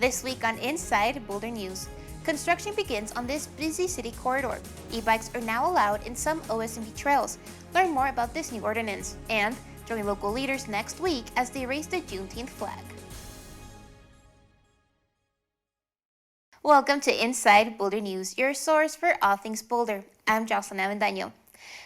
This week on Inside Boulder News, construction begins on this busy city corridor. E-bikes are now allowed in some OSMP trails. Learn more about this new ordinance and join local leaders next week as they raise the Juneteenth flag. Welcome to Inside Boulder News, your source for all things Boulder. I'm Jocelyn Avendaño.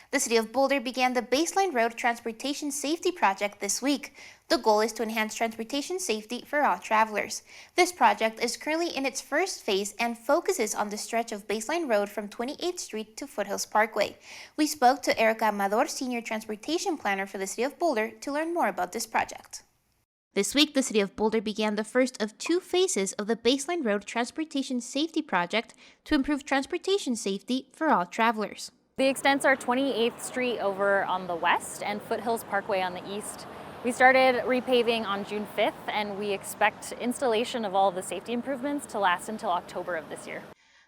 The City of Boulder began the Baseline Road Transportation Safety Project this week. The goal is to enhance transportation safety for all travelers. This project is currently in its first phase and focuses on the stretch of Baseline Road from 28th Street to Foothills Parkway. We spoke to Erica Amador, Senior Transportation Planner for the City of Boulder, to learn more about this project. This week, the City of Boulder began the first of two phases of the Baseline Road Transportation Safety Project to improve transportation safety for all travelers. The extents are 28th Street over on the west and Foothills Parkway on the east. We started repaving on June 5th, and we expect installation of all the safety improvements to last until October of this year.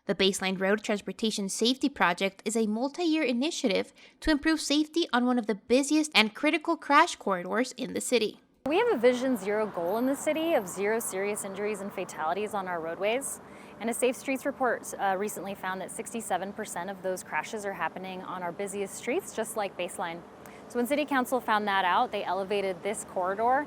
The Baseline Road Transportation Safety Project is a multi-year initiative to improve safety on one of the busiest and critical crash corridors in the city. We have a Vision Zero goal in the city of 0 serious injuries and fatalities on our roadways. And a Safe Streets report recently found that 67% of those crashes are happening on our busiest streets, just like Baseline. So when City Council found that out, they elevated this corridor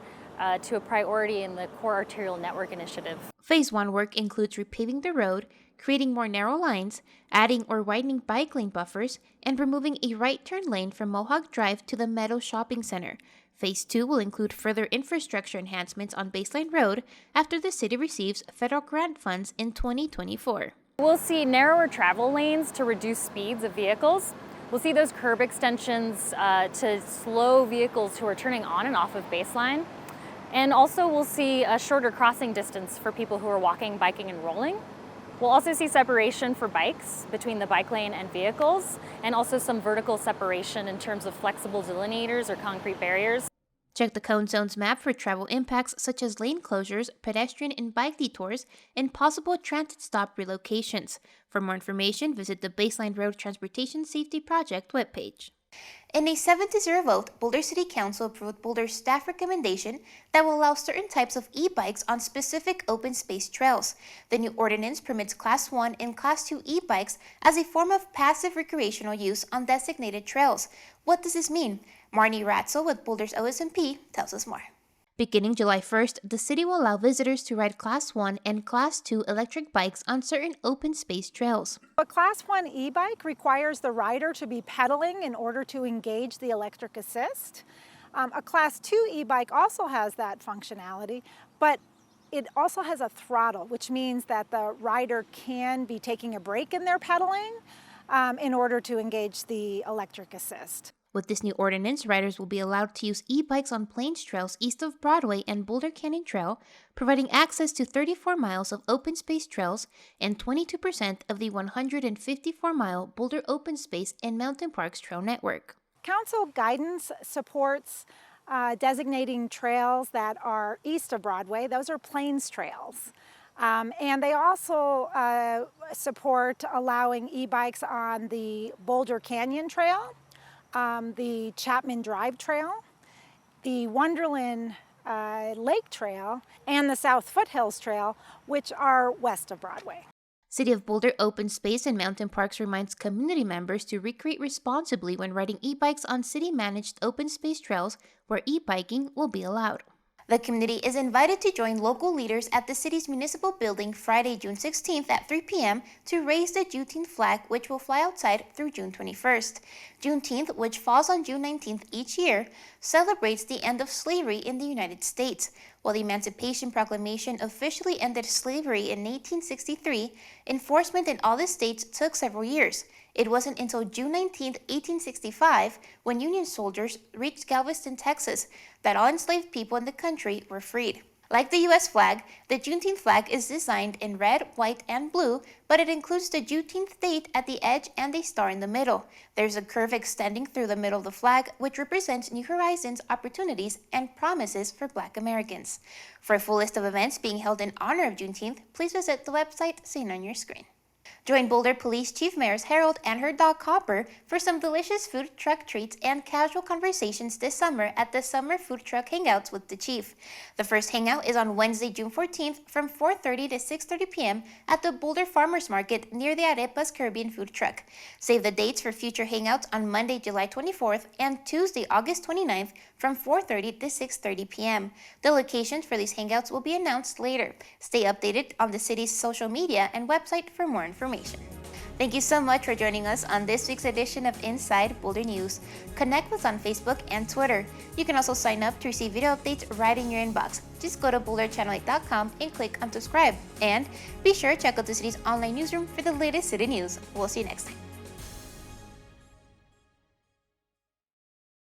to a priority in the Core Arterial Network Initiative. Phase 1 work includes repaving the road, creating more narrow lines, adding or widening bike lane buffers, and removing a right turn lane from Mohawk Drive to the Meadow Shopping Center. Phase 2 will include further infrastructure enhancements on Baseline Road after the city receives federal grant funds in 2024. We'll see narrower travel lanes to reduce speeds of vehicles. We'll see those curb extensions to slow vehicles who are turning on and off of Baseline. And also we'll see a shorter crossing distance for people who are walking, biking, and rolling. We'll also see separation for bikes between the bike lane and vehicles, and also some vertical separation in terms of flexible delineators or concrete barriers. Check the Cone Zones map for travel impacts such as lane closures, pedestrian and bike detours, and possible transit stop relocations. For more information, visit the Baseline Road Transportation Safety Project webpage. In a 7-0 vote, Boulder City Council approved Boulder's staff recommendation that will allow certain types of e-bikes on specific open space trails. The new ordinance permits Class 1 and Class 2 e-bikes as a form of passive recreational use on designated trails. What does this mean? Marnie Ratzel with Boulder's OSMP tells us more. Beginning July 1st, the city will allow visitors to ride Class 1 and Class 2 electric bikes on certain open space trails. A Class 1 e-bike requires the rider to be pedaling in order to engage the electric assist. A Class 2 e-bike also has that functionality, but it also has a throttle, which means that the rider can be taking a break in their pedaling in order to engage the electric assist. With this new ordinance, riders will be allowed to use e-bikes on Plains trails east of Broadway and Boulder Canyon Trail, providing access to 34 miles of open space trails and 22% of the 154-mile Boulder Open Space and Mountain Parks Trail network. Council guidance supports designating trails that are east of Broadway. Those are Plains trails. And they also support allowing e-bikes on the Boulder Canyon Trail, the Chapman Drive Trail, the Wonderland Lake Trail, and the South Foothills Trail, which are west of Broadway. City of Boulder Open Space and Mountain Parks reminds community members to recreate responsibly when riding e-bikes on city-managed open space trails where e-biking will be allowed. The community is invited to join local leaders at the city's municipal building Friday, June 16th at 3 p.m. to raise the Juneteenth flag, which will fly outside through June 21st. Juneteenth, which falls on June 19th each year, celebrates the end of slavery in the United States. While the Emancipation Proclamation officially ended slavery in 1863, enforcement in all the states took several years. It wasn't until June 19, 1865, when Union soldiers reached Galveston, Texas, that all enslaved people in the country were freed. Like the U.S. flag, the Juneteenth flag is designed in red, white, and blue, but it includes the Juneteenth date at the edge and a star in the middle. There's a curve extending through the middle of the flag, which represents new horizons, opportunities, and promises for Black Americans. For a full list of events being held in honor of Juneteenth, please visit the website seen on your screen. Join Boulder Police Chief Mayors Harold and her dog Copper for some delicious food truck treats and casual conversations this summer at the Summer Food Truck Hangouts with the Chief. The first hangout is on Wednesday, June 14th from 4:30 to 6:30 p.m. at the Boulder Farmers Market near the Arepas Caribbean Food Truck. Save the dates for future hangouts on Monday, July 24th and Tuesday, August 29th from 4:30 to 6:30 p.m. The locations for these hangouts will be announced later. Stay updated on the city's social media and website for more information. Thank you so much for joining us on this week's edition of Inside Boulder News. Connect with us on Facebook and Twitter. You can also sign up to receive video updates right in your inbox. Just go to boulderchannel8.com and click on subscribe. And be sure to check out the city's online newsroom for the latest city news. We'll see you next time.